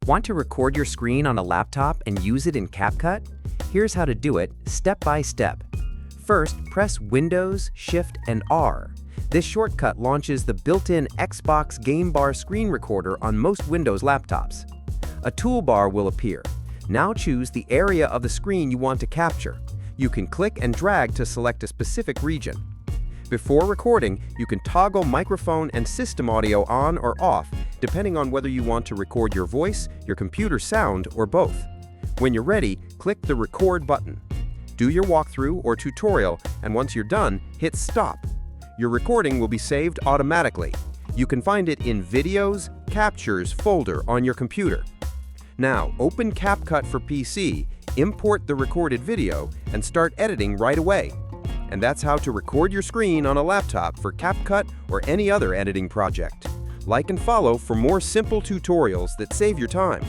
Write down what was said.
Want to record your screen on a laptop and use it in CapCut? Here's how to do it step by step. First, press Windows, Shift, and R. This shortcut launches the built-in Xbox Game Bar screen recorder on most Windows laptops. A toolbar will appear. Now choose the area of the screen you want to capture. You can click and drag to select a specific region. Before recording, you can toggle microphone and system audio on or off, depending on whether you want to record your voice, your computer sound, or both. When you're ready, click the Record button. Do your walkthrough or tutorial, and once you're done, hit Stop. Your recording will be saved automatically. You can find it in Videos, Captures folder on your computer. Now, open CapCut for PC, import the recorded video, and start editing right away. And that's how to record your screen on a laptop for CapCut or any other editing project. Like and follow for more simple tutorials that save your time.